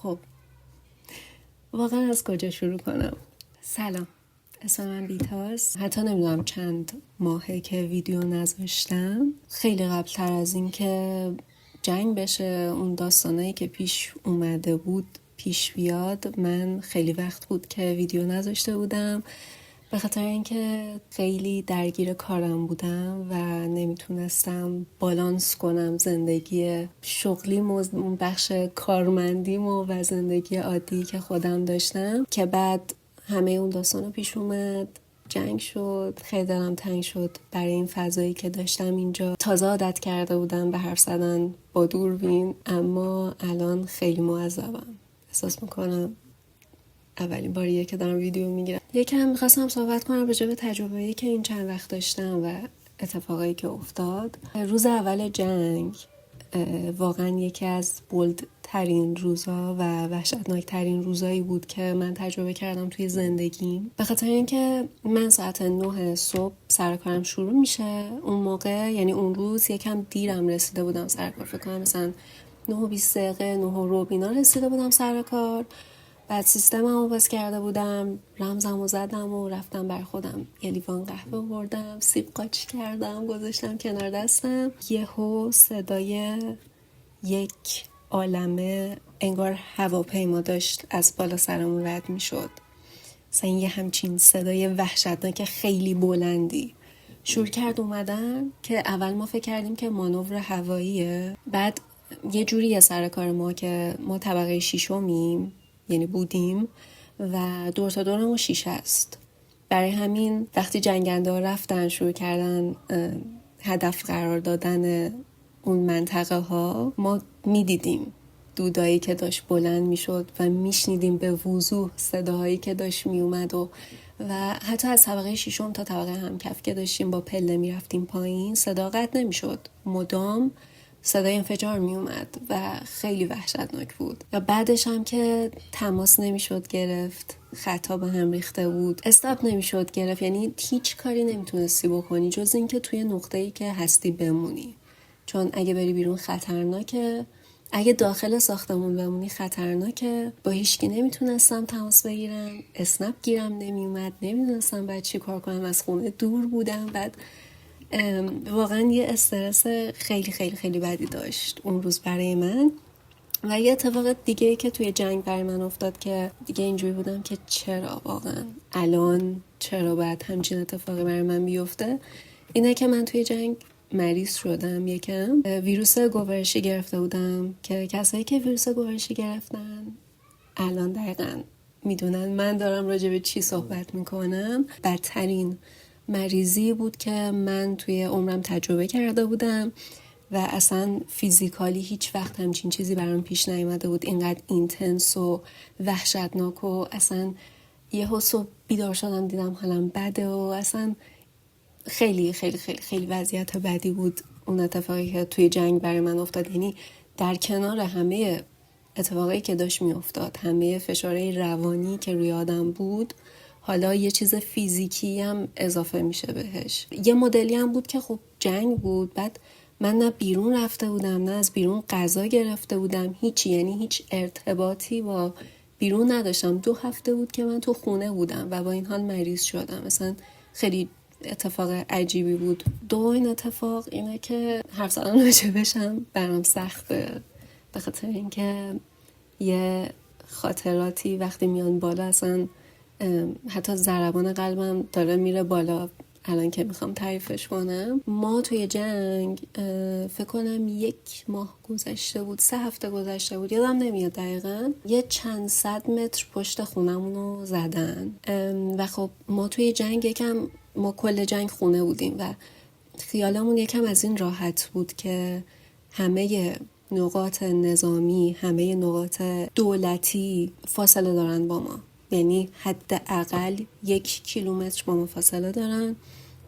خب واقعا از کجا شروع کنم؟ سلام، اسم من بیتاست. حتی نمیدونم چند ماهه که ویدیو نذاشتم. خیلی قبل تر از این که جنگ بشه، اون داستانایی که پیش اومده بود پیش بیاد، من خیلی وقت بود که ویدیو نذاشته بودم، به خاطر اینکه خیلی درگیر کارم بودم و نمیتونستم بالانس کنم زندگی شغلیم و اون بخش کارمندیم و زندگی عادی که خودم داشتم، که بعد همه اون داستانا پیش اومد، جنگ شد، خیلی دلم تنگ شد برای این فضایی که داشتم اینجا. تازه عادت کرده بودم به حرف زدن با دوربین، اما الان خیلی معذبم. احساس میکنم اولین باریه که دارم ویدیو میگیرم. یکم میخواستم صحبت کنم راجع به تجربه‌ای که این چند وقت داشتم و اتفاقایی که افتاد. روز اول جنگ واقعا یکی از بولدترین روزا و وحشتناکترین روزایی بود که من تجربه کردم توی زندگیم، به خاطر اینکه من ساعت 9 صبح سر کارم شروع میشه. اون موقع یعنی اون روز یکم دیرم رسیده بودم سر کار، فکر کنم مثلا 9:20 9:15 اینا رسیده بودم سر کار. بعد سیستممو باز کرده بودم، رمزمو زدم و رفتم بر خودم یه لیوان قهوه بردم، سیب قاچ کردم، گذاشتم کنار دستم. یهو صدای یک عالمه انگار هواپیما داشت از بالا سرمون رد میشد. مثلا یه همچین صدای وحشتناک خیلی بلندی شروع کرد اومدن، که اول ما فکر کردیم که مانور هواییه. بعد یه جوری سر کار ما که ما طبقه شیشمیم یعنی بودیم و دور تا دورمون شیشه است، برای همین وقتی جنگنده ها رفتن شروع کردن هدف قرار دادن اون منطقه ها، ما میدیدیم دودایی که داشت بلند میشد و میشنیدیم به وضوح صداهایی که داشت میومد و حتی از طبقه ششم تا طبقه همکف که داشتیم با پله میرفتیم پایین، صدا قطع نمیشد، مدام صدای انفجار می اومد و خیلی وحشتناک بود. و بعدش هم که تماس نمیشد گرفت، خطا به هم ریخته بود، استاپ نمیشد گرفت، یعنی هیچ کاری نمیتونستی بکنی جز اینکه توی نقطه‌ای که هستی بمونی، چون اگه بری بیرون خطرناکه، اگه داخل ساختمون بمونی خطرناکه. با هیچکی نمیتونستم تماس بگیرم، اسنپ گیرم نمیومد، نمیدونستم بعد چی کار کنم، از خونه دور بودم. بعد واقعا یه استرس خیلی خیلی خیلی بدی داشت اون روز برای من. و یه اتفاق دیگه ای که توی جنگ برای من افتاد که دیگه اینجوری بودم که چرا واقعا الان چرا باید همچین اتفاقی برای من بیفته، اینه که من توی جنگ مریض شدم. یکم ویروس گوارشی گرفته بودم که کسایی که ویروس گوارشی گرفتن الان دقیقاً میدونن من دارم راجع به چی صحبت میکنم. بدترین مریضی بود که من توی عمرم تجربه کرده بودم و اصلا فیزیکالی هیچ وقت همچین چیزی برام پیش نیامده بود، اینقدر اینتنس و وحشتناک. و اصلا یهو صبح بیدار شدم دیدم حالم بده و اصلا خیلی خیلی خیلی خیلی وضعیت بدی بود اون اتفاقی که توی جنگ برای من افتاد. یعنی در کنار همه اتفاقایی که داشت میافتاد، همه فشارهای روانی که روی آدم بود، حالا یه چیز فیزیکی هم اضافه میشه بهش. یه مدلی هم بود که خب جنگ بود، بعد من نه بیرون رفته بودم نه از بیرون غذا گرفته بودم، هیچی، یعنی هیچ ارتباطی با بیرون نداشتم. 2 هفته بود که من تو خونه بودم و با این حال مریض شدم. مثلا خیلی اتفاق عجیبی بود. این اتفاق اینه که حرف زدن راجبشم برام سخته، به خاطر اینکه یه خاطراتی وقتی میان بالا اصلا حتی ضربان قلبم داره میره بالا الان که میخوام تعریفش کنم. ما توی جنگ فکر کنم 1 ماه گذشته بود، 3 هفته گذشته بود، یادم نمیاد دقیقا، یه چند صد متر پشت خونمونو زدن و خب ما توی جنگ ما کل جنگ خونه بودیم و خیالمون یکم از این راحت بود که همه نقاط نظامی، همه نقاط دولتی فاصله دارن با ما، یعنی حداقل 1 کیلومتر با ما فاصله دارن.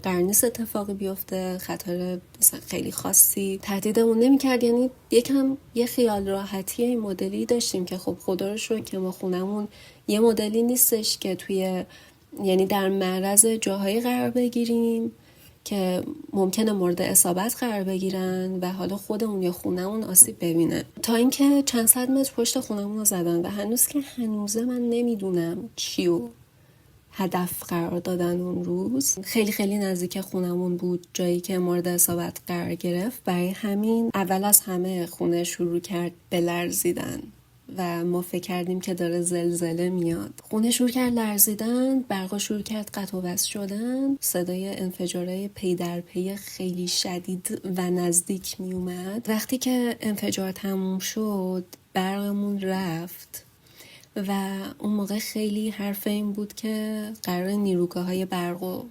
قرار نیست اتفاقی بیفته، خطر مثلا خیلی خاصی تهدیدمون نمی‌کرد. یعنی یکم یه خیال راحتی این مدلی داشتیم که خب خدا رو شکر که ما خونمون یه مدلی نیستش که توی یعنی در معرض جاهایی قرار بگیریم که ممکنه مورد اصابت قرار بگیرن و حالا خودمون یا خونمون آسیب ببینه. تا اینکه چند صد متر پشت خونمون رو زدن و هنوزه من نمیدونم چیو هدف قرار دادن اون روز. خیلی خیلی نزدیک خونمون بود جایی که مورد اصابت قرار گرفت. برای همین اول از همه خونه شروع کرد به لرزیدن و ما فکر کردیم که داره زلزله میاد. خونه شروع کرد لرزیدن، برقا شروع کرد قطع و وصل شدن، صدای انفجارهای پی در پی خیلی شدید و نزدیک می اومد. وقتی که انفجار تموم شد برقمون رفت و اون موقع خیلی حرف این بود که قرار نیروگاه‌های برق رو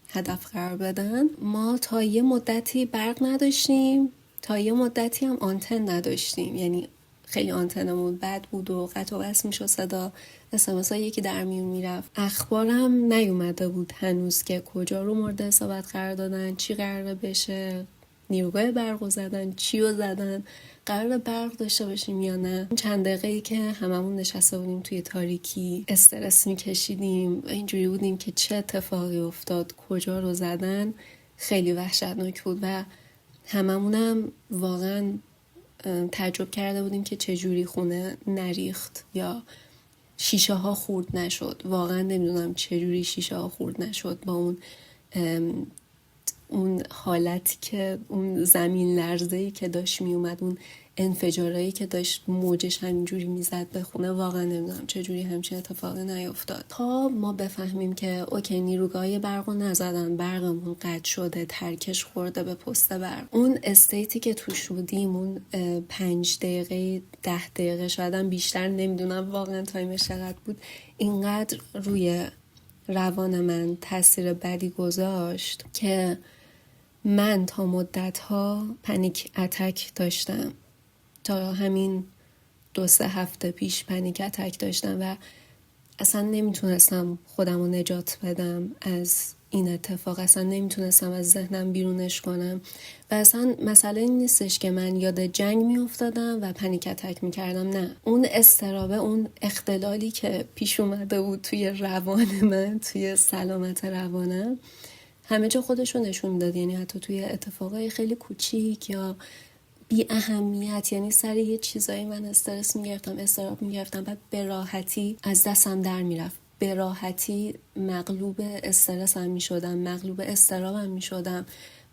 هدف قرار بدن. ما تا یه مدتی برق نداشتیم، تا یه مدتی هم آنتن نداشتیم، یعنی خیلی آنتنمون بد بود و قطع و وصل میشد صدا، SMS یکی در میون میرفت. اخبارم نیومده بود هنوز که کجا رو مورد اصابت قرار دادن، چی قراره بشه، نیروگاه برق زدن، چی رو زدن، قرار برق داشته باشیم یا نه. چند دقیقه‌ای که هممون نشسته بودیم توی تاریکی استرس میکشیدیم، اینجوری بودیم که چه اتفاقی افتاد، کجا رو زدن، خیلی وحشتناک بود و هممونم واقعا تعجب کرده بودیم که چجوری خونه نریخت یا شیشه ها خورد نشد. واقعا نمیدونم چجوری شیشه ها خورد نشد با اون حالتی که اون زمین لرزه‌ای که داشت می اومد، اون انفجارایی که داشت موجش همینجوری میزد به خونه. واقعا نمیدونم چجوری همچین اتفاقی نیفتاد تا ما بفهمیم که اوکی نیروگاه برق رو نزدن، برقمون قطع شده، ترکش خورده به پست برق. اون استیتی که توش بودیم، اون 5 دقیقه 10 دقیقه شایدم بیشتر، نمیدونم واقعا تایمش چقدر بود، اینقدر روی روان من تاثیر بدی گذاشت که من تا مدت‌ها پنیک اتک داشتم. تا همین 2-3 هفته پیش پنیک اتک داشتم و اصلا نمیتونستم خودم رو نجات بدم از این اتفاق، اصلا نمیتونستم از ذهنم بیرونش کنم و اصلا مسئله این نیستش که من یاد جنگ میافتادم و پنیک اتک میکردم، نه، اون اضطرابه، اون اختلالی که پیش اومده بود توی روان من، توی سلامت روانم، همه جا خودشو نشون میداد. یعنی حتی توی اتفاقای خیلی کوچیک یا بی اهمیت، یعنی سر یه چیزایی من استرس میگرفتم، اضطراب میگرفتم، بعد به راحتی از دستم در میرفت، به راحتی مغلوب استرسم میشدم، مغلوب اضطرابم میشدم،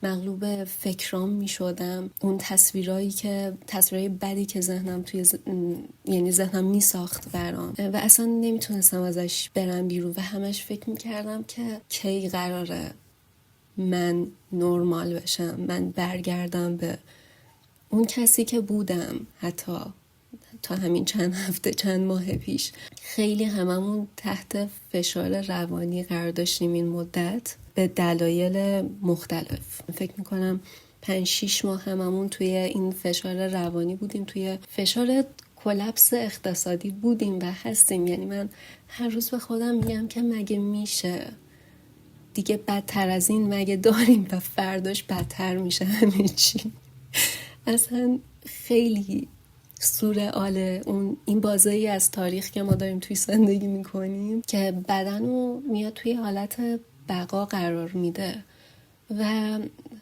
مغلوب فکرام میشدم. اون تصویرای بدی که ذهنم یعنی ذهنم میساخت برام و اصلا نمیتونستم ازش برم بیرون و همش فکر میکردم که کی قراره من نرمال بشم، من برگردم به اون کسی که بودم. حتی تا همین چند هفته چند ماه پیش خیلی هممون تحت فشار روانی قرار داشتیم این مدت به دلایل مختلف. فکر میکنم 5-6 ماه هممون توی این فشار روانی بودیم، توی فشار کلپس اقتصادی بودیم و هستیم. یعنی من هر روز به خودم میگم که مگه میشه دیگه بدتر از این مگه داریم و فرداش بدتر میشه همه چی. اصلا خیلی سورئاله این بازی از تاریخ که ما داریم توی زندگی میکنیم که بدنو میاد توی حالت بقا قرار میده و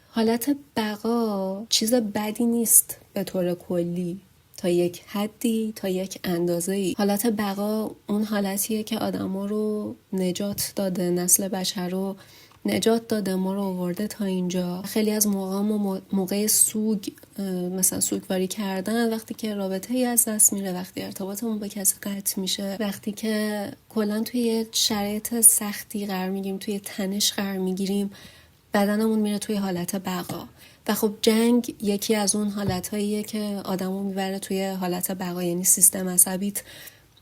حالت بقا چیز بدی نیست به طور کلی، تا یک حدی، تا یک اندازه‌ای. حالت بقا اون حالتیه که آدما رو نجات داده، نسل بشر رو نجات داده، ما رو آورده تا اینجا. خیلی از موقع سوگ، مثلا سوگواری کردن، وقتی که رابطه ای از دست میره، وقتی ارتباطمون با کسی قطع میشه، وقتی که کلا توی شرایط سختی قرار میگیریم، توی تنش قرار میگیریم، بدنمون میره توی حالت بقا. و خب جنگ یکی از اون حالتاییه که آدمو میبره توی حالت بقا. یعنی سیستم عصبیت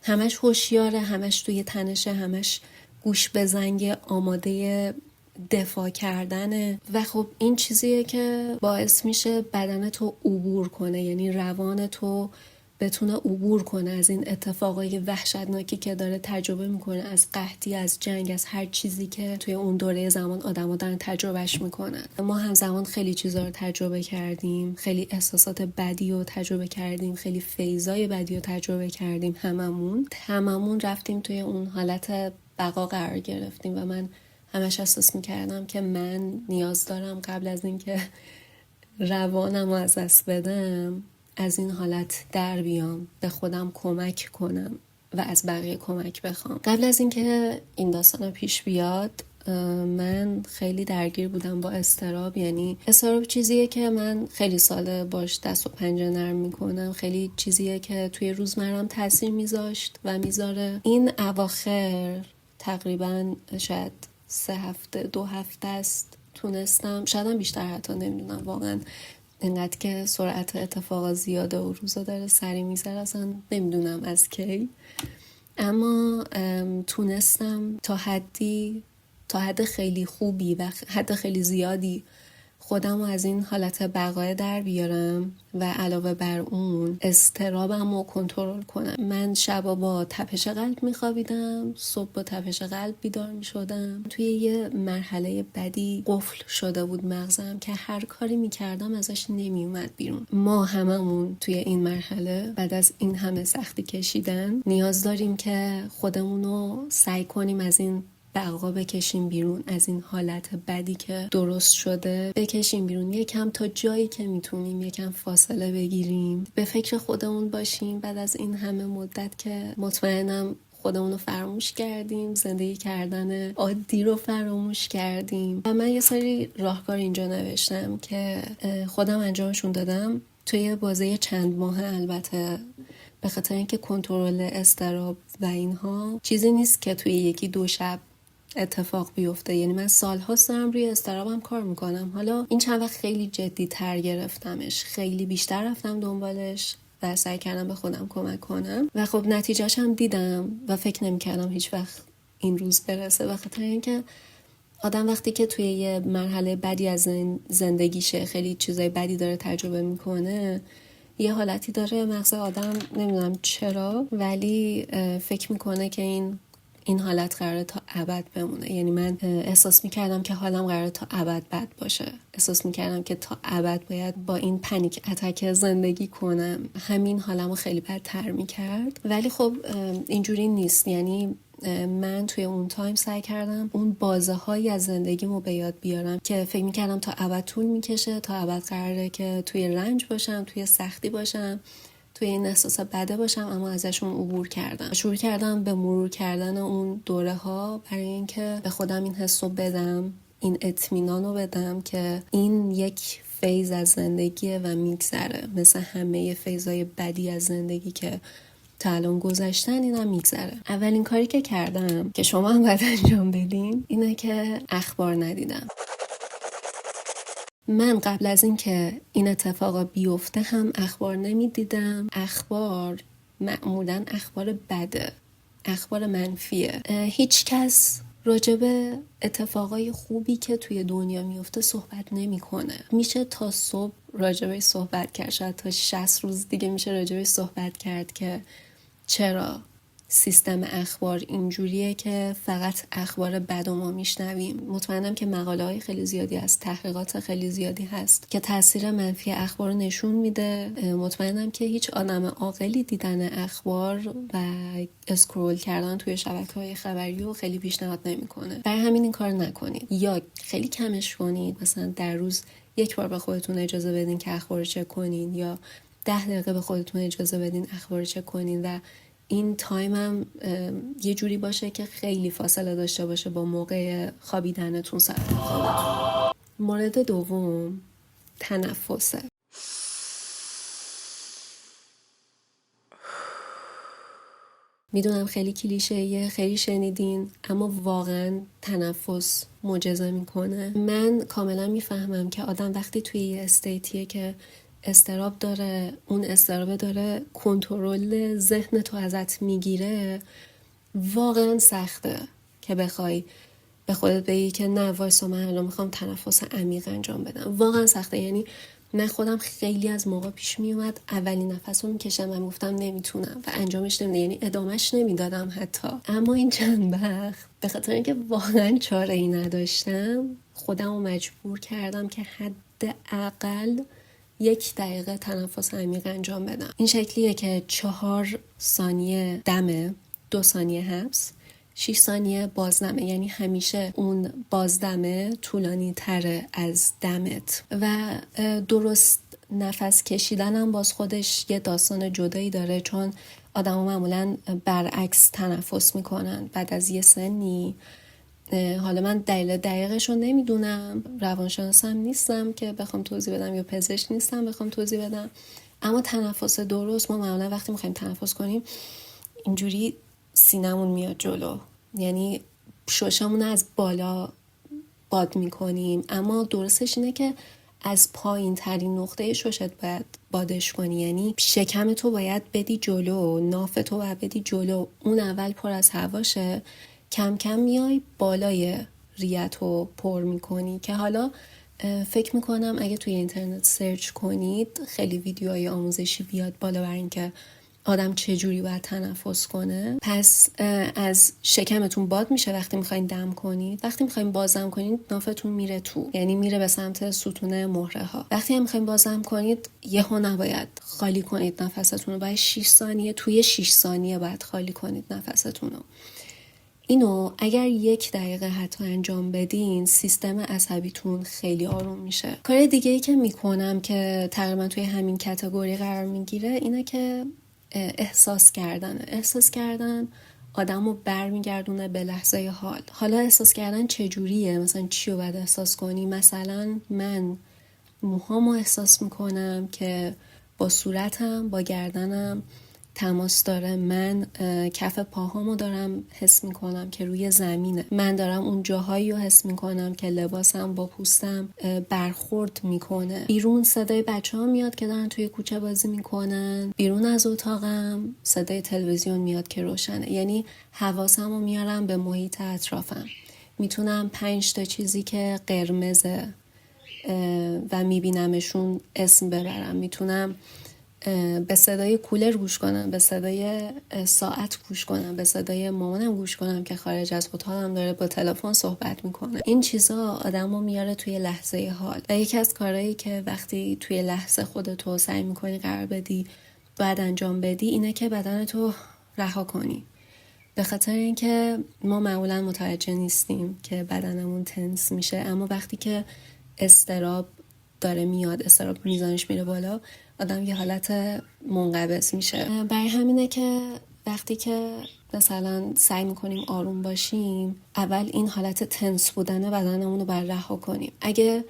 همش هوشیاره، همش توی تنشه، همش گوش به زنگ، آماده دفاع کردنه و خب این چیزیه که باعث میشه بدن تو عبور کنه، یعنی روان تو بتونه عبور کنه از این اتفاقای وحشتناکی که داره تجربه میکنه، از قحطی، از جنگ، از هر چیزی که توی اون دوره زمان آدما دارن تجربهش میکنن. ما همزمان خیلی چیزا رو تجربه کردیم، خیلی احساسات بدی رو تجربه کردیم، خیلی فیضای بدی رو تجربه کردیم. هممون رفتیم توی اون حالت بقا قرار گرفتیم و من همش احساس میکردم که من نیاز دارم قبل از اینکه روانم رو از دست بدم از این حالت در بیام، به خودم کمک کنم و از بقیه کمک بخوام. قبل از اینکه این داستان پیش بیاد من خیلی درگیر بودم با اضطراب. یعنی اضطراب چیزیه که من خیلی ساله باش دست و پنجه نرم میکنم، خیلی چیزیه که توی روزمرم تاثیر میذاشت و میذاره. این اواخر تقریبا شاید 3 هفته 2 هفته است تونستم، شاید هم بیشتر، حتی نمیدونم واقعا، اینقدر که سرعت اتفاقا زیاده و روزا داره سری میذاره، اصلا نمیدونم از کی، اما تونستم تا حد خیلی خوبی و حد خیلی زیادی خودم رو از این حالت بقای در بیارم و علاوه بر اون اضطرابم رو کنترل کنم. من شبا با تپش قلب میخوابیدم، صبح با تپش قلب بیدار میشدم. توی یه مرحله بدی قفل شده بود مغزم که هر کاری میکردم ازش نمیومد بیرون. ما هممون توی این مرحله بعد از این همه سختی کشیدن نیاز داریم که خودمون رو سعی کنیم از این بقا بکشیم بیرون، از این حالت بدی که درست شده بکشیم بیرون، یکم تا جایی که میتونیم یکم فاصله بگیریم، به فکر خودمون باشیم. بعد از این همه مدت که مطمئنم خودمون رو فراموش کردیم، زندگی کردن عادی رو فراموش کردیم. و من یه سری راهکار اینجا نوشتم که خودم انجامشون دادم توی بازه چند ماه. البته به خاطر اینکه کنترل اضطراب و اینها چیزی نیست که توی 1-2 شب اتفاق بیفته. یعنی من سال‌هاست دارم روی اضطرابم کار میکنم. حالا این چند وقت خیلی جدی تر گرفتمش، خیلی بیشتر رفتم دنبالش و سعی کردم به خودم کمک کنم و خب نتیجهش هم دیدم و فکر نمی‌کردم هیچ وقت این روز برسه. به خاطر اینکه آدم وقتی که توی یه مرحله بدی از زندگیشه، خیلی چیزای بدی داره تجربه میکنه، یه حالتی داره مغز آدم، نمیدونم چرا، ولی فکر میکنه که این حالت قراره تا ابد بمونه. یعنی من احساس میکردم که حالم قراره تا ابد بد باشه، احساس میکردم که تا ابد باید با این پنیک اتک زندگی کنم. همین حالمو خیلی بدتر میکرد. ولی خب اینجوری نیست. یعنی من توی اون تایم سعی کردم اون بازه هایی از زندگیمو به یاد بیارم که فکر میکردم تا ابد طول میکشه، تا ابد قراره که توی رنج باشم، توی سختی باشم، توی این احساس بده باشم، اما ازشون عبور کردم. شروع کردم به مرور کردن اون دوره ها برای اینکه به خودم این حسو بدم، این اطمینان رو بدم که این یک فیز از زندگیه و میگذره، مثل همه فیزهای بدی از زندگی که تا الان گذشتن اینم میگذره. اولین کاری که کردم که شما هم باید انجام بدین اینه که اخبار ندیدم. من قبل از این که این اتفاقا بیفته هم اخبار نمیدیدم. اخبار معمولاً اخبار بده، اخبار منفیه. هیچ کس راجب اتفاقای خوبی که توی دنیا میفته صحبت نمیکنه. میشه تا صبح راجبش صحبت کرد، شاید تا 60 روز دیگه میشه راجبش صحبت کرد که چرا سیستم اخبار اینجوریه که فقط اخبار بد ما میشنویم. مطمئنم که مقاله های خیلی زیادی هست، تحقیقات خیلی زیادی هست که تاثیر منفی اخبار رو نشون میده. مطمئنم که هیچ آدم عاقلی دیدن اخبار و اسکرول کردن توی شبکه‌های خبری رو خیلی پیشنهاد نمیکنه. برای همین این کار نکنید یا خیلی کمش کنید. مثلا در روز 1 بار به خودتون اجازه بدین که اخبار رو چک کنین، یا 10 دقیقه به خودتون اجازه بدین اخبار رو چک کنین و این تایم هم یه جوری باشه که خیلی فاصله داشته باشه با موقع خوابیدنتون، ساعت خوابتون. مورد دوم تنفسه. میدونم خیلی کلیشه‌ایه، خیلی شنیدین، اما واقعا تنفس معجزه میکنه. من کاملا میفهمم که آدم وقتی توی یه استیتیه که اضطراب داره، اون اضطراب داره کنترل ذهن تو ازت میگیره، واقعا سخته که بخوای به خودت بگی که نه وایسا من الان میخوام تنفس عمیق انجام بدم. واقعا سخته. یعنی من خودم خیلی از موقع پیش میومد اولین نفس رو میکشم و میگفتم نمیتونم و انجامش نمیدم، یعنی ادامهش نمیدادم حتی. اما این چند وقت به خاطر اینکه واقعا چاره ای نداشتم خودم رو مجبور کردم که حداقل 1 دقیقه تنفس عمیق انجام بدم. این شکلیه که 4 ثانیه دمه، 2 ثانیه حبس، 6 ثانیه بازدمه، یعنی همیشه اون بازدمه طولانی تره از دمت. و درست نفس کشیدن هم باز خودش یه داستان جدایی داره، چون آدم ها معمولا برعکس تنفس میکنن بعد از یه سنی. حالا من دلیل دقیقش رو نمیدونم، روانشناسم نیستم که بخوام توضیح بدم یا پزشک نیستم بخوام توضیح بدم، اما تنفس درست، ما معمولا وقتی میخوایم تنفس کنیم اینجوری سینمون میاد جلو، یعنی ششمون از بالا باد میکنیم، اما درستش اینه که از پایین ترین نقطه ششت باید بادش کنی، یعنی شکم تو باید بدی جلو، ناف تو باید بدی جلو، اون اول پر از هواشه، کم کم میای بالای ریت رو پر میکنی. که حالا فکر میکنم اگه توی اینترنت سرچ کنید خیلی ویدیوهای آموزشی بیاد بالا بر این که آدم چجوری باید تنفس کنه. پس از شکمتون باد میشه وقتی میخواین دم کنید، وقتی میخواین بازدم کنید نافتون میره تو، یعنی میره به سمت ستون مهره ها. وقتی هم میخواین بازدم کنید یهو نباید خالی کنید نفستون رو، باید 6 ثانیه توی 6 ثانیه باید خالی کنید نفستون رو. اینو اگر 1 دقیقه حتی انجام بدین سیستم عصبیتون خیلی آروم میشه. کار دیگه ای که میکنم که تقریبا توی همین کاتگوری قرار میگیره اینه که احساس کردن آدم رو برمیگردونه به لحظه حال. حالا احساس کردن چجوریه؟ مثلا چی رو باید احساس کنی؟ مثلا من موهامو احساس میکنم که با صورتم با گردنم تماس داره، من کف پاهامو دارم حس میکنم که روی زمینه، من دارم اون جاهایی رو حس میکنم که لباسم با پوستم برخورد میکنه. بیرون صدای بچه ها میاد که دارن توی کوچه بازی میکنن، بیرون از اتاقم صدای تلویزیون میاد که روشنه، یعنی حواسمو میارم به محیط اطرافم. میتونم 5 تا چیزی که قرمزه و میبینمشون اسم ببرم، میتونم به صدای کولر گوش کنم، به صدای ساعت گوش کنم، به صدای مامانم گوش کنم که خارج از اتاقم داره با تلفن صحبت میکنه. این چیزا آدمو میاره توی لحظه حال. و یکی از کارهایی که وقتی توی لحظه خودتو سعی میکنی قرار بدی باید انجام بدی اینه که بدنتو رها کنی. به خاطر اینکه ما معمولا متوجه نیستیم که بدنمون تنس میشه، اما وقتی که اضطراب داره میاد، اضطراب میزانش میره بالا، آدم یه حالت منقبض میشه. برای همینه که وقتی که مثلا سعی میکنیم آروم باشیم اول این حالت تنس بودن بدنمون رو باید رها کنیم. اگه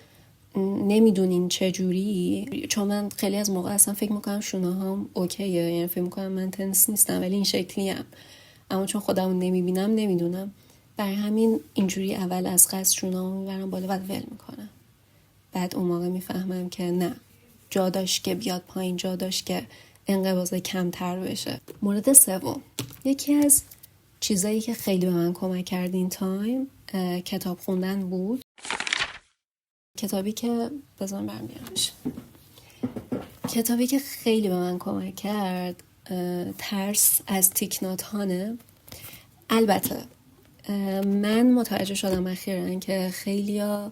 نمیدونین چجوری، چون من خیلی از موقع اصلا فکر میکنم شونه هم اوکیه، یعنی فکر میکنم من تنس نیستم ولی این شکلیم، اما چون خودمون نمیبینم نمیدونم، برای همین اینجوری اول از قصد شونه‌مو میبرم بالا بعد ول میکنم. بعد اون موقع میفهمم که نه، جا داشت که بیاد پایین، جا داشت که انقباض کمتر بشه. مورد سوم، یکی از چیزایی که خیلی به من کمک کرد این تایم کتاب خوندن بود. کتابی که کتابی که خیلی به من کمک کرد ترس از تیک نات هانه. البته من متوجه شدم اخیراً که خیلیا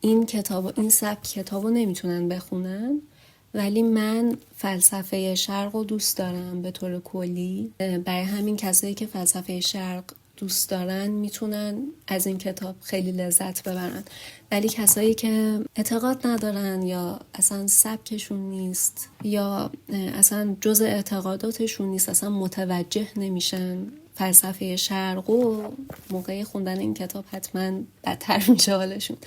این سبک کتابو نمیتونن بخونن، ولی من فلسفه شرق رو دوست دارم به طور کلی. برای همین کسایی که فلسفه شرق دوست دارن میتونن از این کتاب خیلی لذت ببرن، ولی کسایی که اعتقاد ندارن یا اصلا سبکشون نیست یا اصلا جزء اعتقاداتشون نیست، اصلا متوجه نمیشن فلسفه شرق و موقع خوندن این کتاب حتما بدتر میشه حالشون.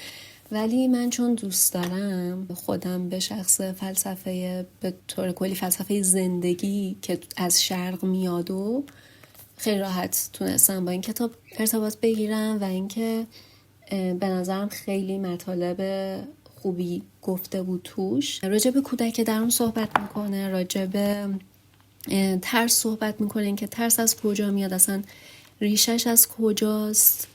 ولی من چون دوست دارم خودم به شخص فلسفه به طور کلی فلسفه زندگی که از شرق میاد و خیلی راحت تونستم با این کتاب ارتباط بگیرم و اینکه به نظرم خیلی مطالب خوبی گفته بود توش. راجع به کودک درون صحبت میکنه، راجع به ترس صحبت میکنه، اینکه ترس از کجا میاد، اصلا ریشش از کجاست،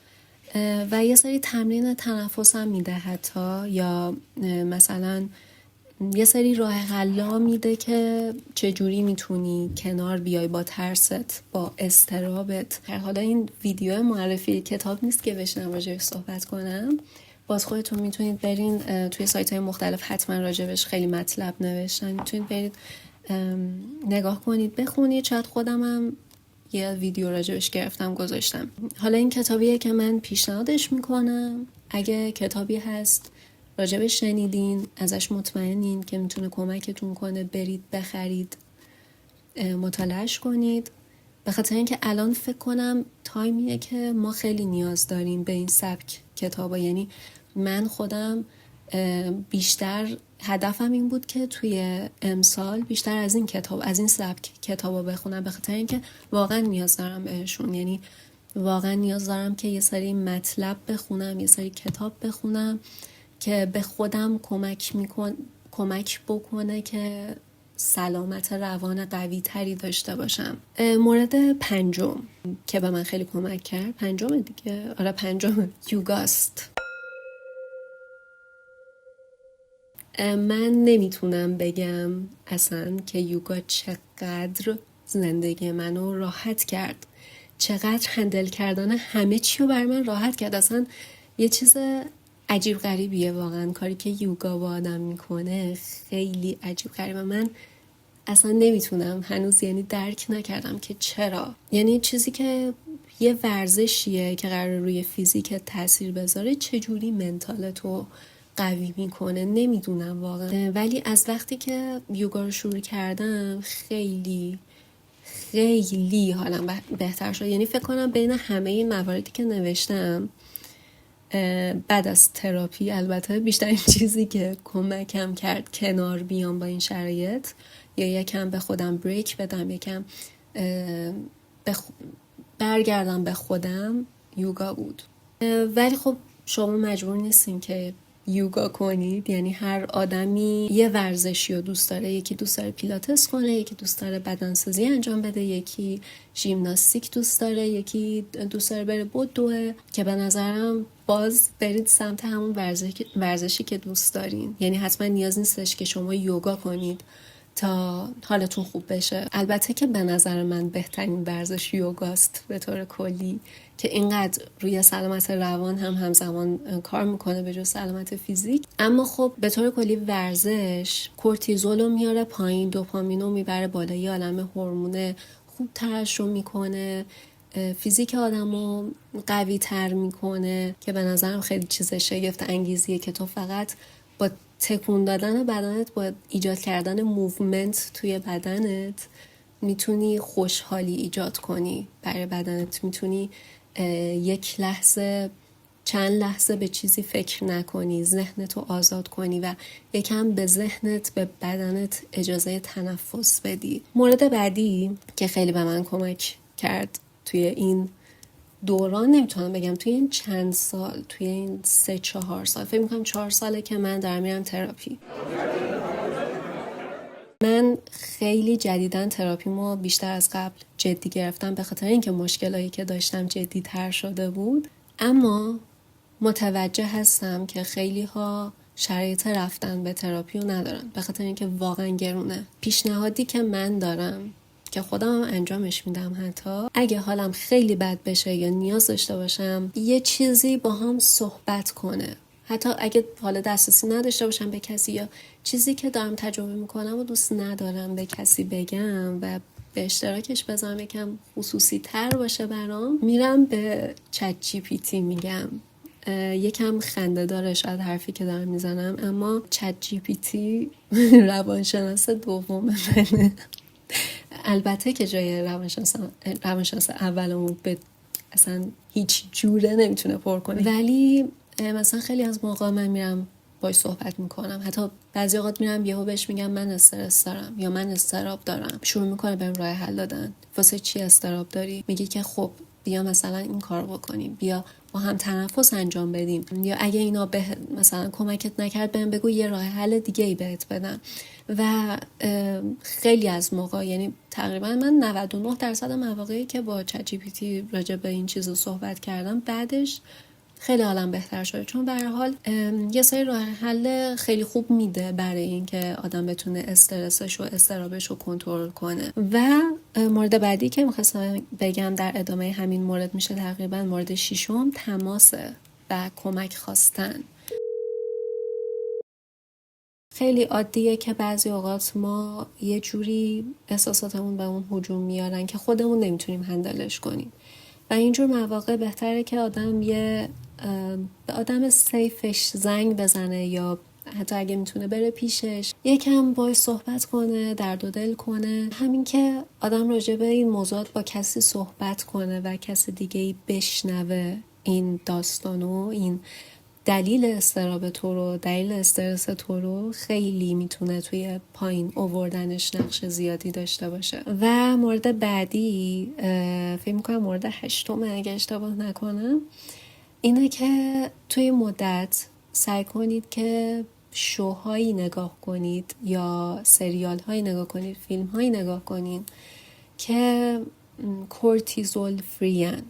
و یه سری تمرین تنفس هم میده حتی، یا مثلا یه سری راه حلا میده که چجوری میتونی کنار بیای با ترست، با اضطرابت. حالا این ویدیو معرفی کتاب نیست که بشنم راجبش صحبت کنم، باز خودتون میتونید برین توی سایت های مختلف، حتما راجبش خیلی مطلب نوشتن، میتونید برید نگاه کنید، بخونید. شاید خودم هم یه ویدیو راجبش گرفتم گذاشتم. حالا این کتابیه که من پیشنهادش میکنم. اگه کتابی هست راجبش شنیدین، ازش مطمئنین که میتونه کمکتون کنه، برید بخرید، مطالعهش کنید. به خاطر اینکه الان فکر کنم تایمیه که ما خیلی نیاز داریم به این سبک کتابا. یعنی من خودم بیشتر هدفم این بود که توی امسال بیشتر از این کتاب، از این سبک کتابا بخونم، به خاطر اینکه واقعا نیاز دارم بهشون. یعنی واقعا نیاز دارم که یه سری مطلب بخونم، یه سری کتاب بخونم که به خودم کمک بکنه که سلامت روان قوی تری داشته باشم. مورد پنجم که به من خیلی کمک کرد، پنجم دیگه، آره پنجم، یوگاست. من نمیتونم بگم اصلا که یوگا چقدر زندگی منو راحت کرد، چقدر هندل کردن همه چی رو بر من راحت کرد. اصلا یه چیز عجیب غریبیه واقعا کاری که یوگا با آدم میکنه، خیلی عجیب غریبه. من اصلا نمیتونم هنوز یعنی درک نکردم که چرا. یعنی چیزی که یه ورزشیه که قرار روی فیزیک تاثیر بذاره، چجوری منتالتو قوی میکنه نمیدونم واقعا. ولی از وقتی که یوگا رو شروع کردم خیلی خیلی حالم بهتر شد. یعنی فکر کنم بین همه این مواردی که نوشتم، بعد از تراپی البته، بیشترین چیزی که کمکم کرد کنار بیام با این شرایط یا یکم به خودم بریک بدم، یکم برگردم به خودم، یوگا بود. ولی خب شما مجبور نیستین که یوگا کنید. یعنی هر آدمی یه ورزشی رو دوست داره. یکی دوست داره پیلاتس کنه، یکی دوست داره بدنسازی انجام بده، یکی ژیمناستیک دوست داره، یکی دوست داره بره بدوه. که به نظرم باز برید سمت همون ورزشی که دوست دارین. یعنی حتما نیاز نیستش که شما یوگا کنید تا حالتون خوب بشه. البته که به نظر من بهترین ورزش یوگاست به طور کلی، که اینقدر روی سلامت روان هم همزمان کار میکنه به جز سلامت فیزیک. اما خب به طور کلی ورزش کورتیزول رو میاره پایین، دوپامین رو میبره بالا، یه عالمه هورمون خوب ترشح میکنه، فیزیک آدم رو قوی تر میکنه، که به نظرم خیلی چیز شگفت انگیزیه که تو فقط با تکون دادن بدنت، با ایجاد کردن موومنت توی بدنت میتونی خوشحالی ایجاد کنی برای بدنت. میتونی یک لحظه، چند لحظه به چیزی فکر نکنی، ذهنتو آزاد کنی و یکم به ذهنت، به بدنت اجازه تنفس بدی. مورد بعدی که خیلی به من کمک کرد توی این دوران، نمیتونم بگم توی این چند سال، توی این 3-4 سال، فکر میکنم 4 ساله که من دارم میرم تراپی. من خیلی جدیداً تراپیمو بیشتر از قبل جدی گرفتم، به خاطر اینکه مشکلایی که داشتم جدی تر شده بود. اما متوجه هستم که خیلی ها شرایط رفتن به تراپی رو ندارن، به خاطر اینکه واقعا گرونه. پیشنهادی که من دارم که خودم هم انجامش میدم، حتی اگه حالم خیلی بد بشه یا نیاز داشته باشم یه چیزی با هم صحبت کنه، حتی اگه حالا دسترسی نداشته باشم به کسی، یا چیزی که دارم تجربه میکنم و دوست ندارم به کسی بگم و به اشتراکش بذارم، یکم خصوصی تر باشه برام، میرم به چت جی پی تی میگم. یکم خنده داره شاید حرفی که دارم میزنم، اما چت جی پی تی روانشناس دوم منه. البته که جای روانشناس اولمون به اصلا هیچ جوره نمیتونه پر کنه، ولی مثلا خیلی از موقع من میرم باش صحبت میکنم. حتی بعضی اوقات میرم یهو بهش میگم من استرس دارم یا من اضطراب دارم، شروع میکنه بهم راه حل دادن. واسه چی اضطراب داری؟ میگی که خب بیا مثلا این کارو بکنیم، بیا با هم تنفس انجام بدیم، یا اگه اینا مثلا کمکت نکرد بهم بگو یه راه حل دیگه ای بهت بدم. و خیلی از موقع، یعنی تقریبا من 99% مواقعی که با چت جی پی تی راجع به این چیزو صحبت کردم، بعدش خیلی حالم بهتر شده، چون به هر حال یه سری راه حل خیلی خوب میده برای اینکه آدم بتونه استرسش و اضطرابش رو کنترل کنه. و مورد بعدی که می‌خواستم بگم در ادامه همین مورد میشه تقریبا مورد 6، تماسه و کمک خواستن. خیلی عادیه که بعضی اوقات ما یه جوری احساساتمون به اون هجوم میارن که خودمون نمیتونیم هندلش کنیم و اینجور مواقع بهتره که آدم به آدم سیفش زنگ بزنه یا حتی اگه میتونه بره پیشش یکم باهاش صحبت کنه، درد و دل کنه. همین که آدم راجع به این موضوعات با کسی صحبت کنه و کسی دیگه‌ای بشنوه این داستانو، این دلیل اضطراب تو رو، دلیل استرس تو رو، خیلی میتونه توی پایین آوردنش نقش زیادی داشته باشه. و مورد بعدی فکر میکنم مورد 8 اگه اشتباه نکنم اینه که توی مدت سعی کنید که شوهایی نگاه کنید یا سریال هایی نگاه کنید، فیلم هایی نگاه کنید که کورتیزول فریان.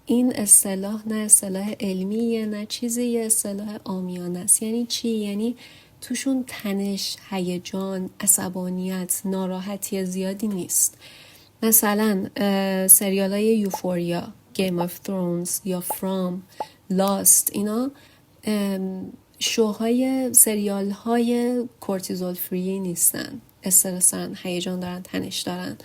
این اصطلاح نه اصطلاح علمیه نه چیزی، اصطلاح عامیانه است. یعنی چی؟ یعنی توشون تنش، هیجان، عصبانیت، ناراحتی زیادی نیست. مثلا سریال های یوفوریا، گیم آف ترونز یا فرام، لاست، اینا شوهای سریال های کورتیزول فری نیستن، استرسن، هیجان دارن، تنش دارن.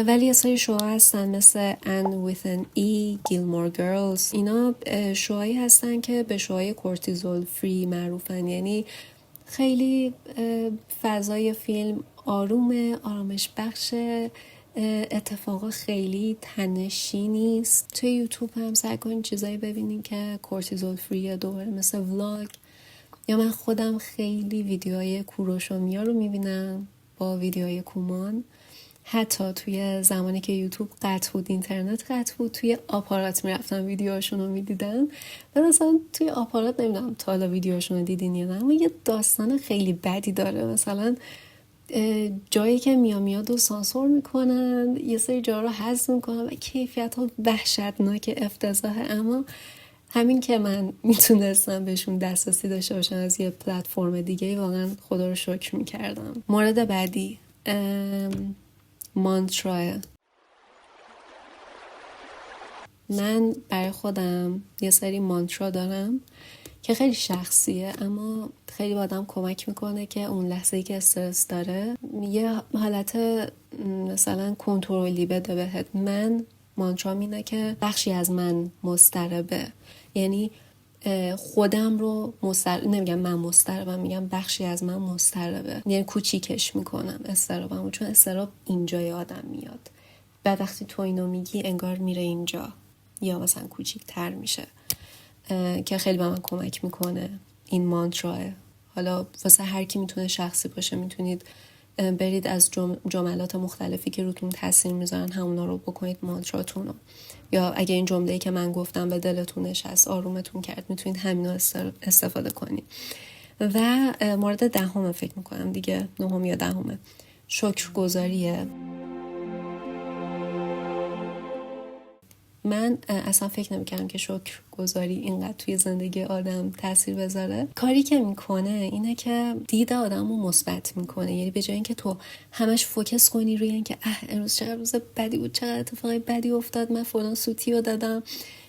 ولی یه سری شوها هستن مثل And with an E, Gilmore Girls. اینا شوهایی هستن که به شوهای کورتیزول فری معروفن. یعنی خیلی فضای فیلم آرومه، آرامش بخشه، اتفاقا خیلی تنشی نیست. توی یوتیوب هم سعی کنید چیزایی ببینید که کورتیزول فریه، دوباره مثل ولاگ. یا من خودم خیلی ویدیوهای کوروش و میا رو میبینم با ویدیوهای کومان. حتی توی زمانی که یوتیوب قطع بود، اینترنت قطع بود، توی آپارات میرفتم ویدیوهاشون رو میدیدم. و مثلا توی آپارات نمیدونم تا حالا ویدیوهاشون رو دیدین یا نه، اما یه داستان خیلی بدی داره. مثلا جایی که میاد و سانسور میکنن، یه سری جا رو حذف میکنن و کیفیت ها وحشتناک، افتضاحه. اما همین که من میتونستم بهشون دسترسی داشته باشم از یه پلتفرم دیگه، واقعا خدا رو شکر میکردم. مورد بعدی مانترا. من برای خودم یه سری مانترا دارم که خیلی شخصیه، اما خیلی با آدم کمک میکنه که اون لحظه‌ای که استرس داره یه حالت مثلا کنترلی بده بهت. من مانترام اینه که بخشی از من مضطربه، یعنی خودم رو نمیگم من مضطربم، میگم بخشی از من مضطربه، یعنی کوچیکش میکنم اضطرابمو، چون اضطراب اینجای آدم میاد. بعد وقتی تو اینو میگی انگار میره اینجا یا مثلا کوچیک‌تر میشه، که خیلی به من کمک میکنه این مانتراه. حالا واسه هر کی میتونه شخصی باشه، میتونید برید از جملات مختلفی که روتون تاثیر میذارن همونا رو بکنید مانتراتون رو. یا اگه این جمله‌ای که من گفتم به دلتون نشست، آرومتون کرد، میتونید همینو استفاده کنید. و مورد 10 فکر میکنم دیگه، 9 یا 10 شکرگزاریه. من اصلا فکر نمی‌کردم که شکرگزاری اینقدر توی زندگی آدم تاثیر بذاره. کاری که میکنه اینه که دید آدمو مثبت میکنه. یعنی به جای اینکه تو همش فوکس کنی روی اینکه امروز چقدر روز بدی بود، چقدر اتفاقی بدی افتاد، من فلان سوتی رو دادم،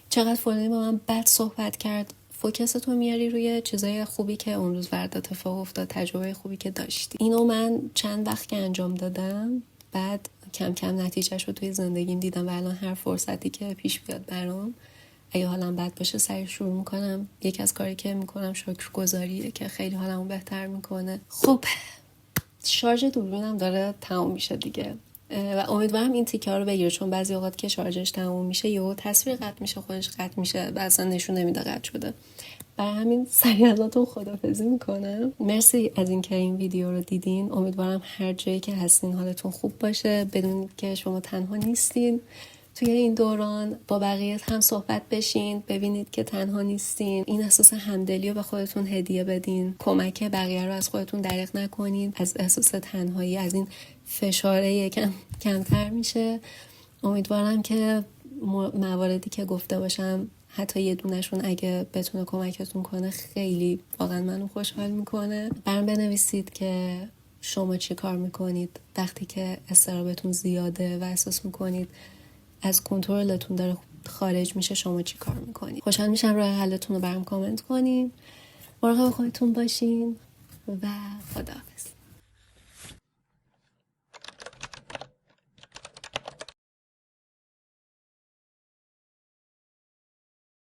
چقدر فلانی با من بد صحبت کرد، فوکس تو میاری روی چیزای خوبی که اون روز برات اتفاق افتاد، تجربه خوبی که داشتی. اینو من چند وقت که انجام دادم، بعد کم کم نتیجهش رو توی زندگیم دیدم و الان هر فرصتی که پیش بیاد برام، اگه حالم بد باشه سریع شروع میکنم. یکی از کاری که میکنم شکرگزاریه که خیلی حالمو بهتر میکنه. خب شارژ دوربینم داره تموم میشه دیگه و امیدوارم این تیکه ها رو بگیره، چون بعضی اوقات که شارژش تموم میشه یهو تصویر قطع میشه، خودش قطع میشه و اصلا نشون نمیده قطع شده. برای همین سریع ازتون خداحافظی میکنم. مرسی از اینکه این ویدیو رو دیدین. امیدوارم هر جایی که هستین حالتون خوب باشه، بدونید که شما تنها نیستین توی این دوران. با بقیه هم صحبت بشین، ببینید که تنها نیستین. این احساس همدلی رو به خودتون هدیه بدین، کمک بقیه رو از خودتون دریغ نکنین. از احساس تنهایی، از این فشاره کمتر میشه. امیدوارم که مواردی که گفته باشم حتی یه دونشون اگه بتونه کمکتون کنه، خیلی واقعا منو خوشحال میکنه. برام بنویسید که شما چی کار میکنید وقتی که اضطرابتون زیاده و احساس میکنید از کنترلتون داره خارج میشه. شما چی کار میکنید؟ خوشحال میشم راه حلتون رو برام کامنت کنید مراقب خودتون باشین و خدا.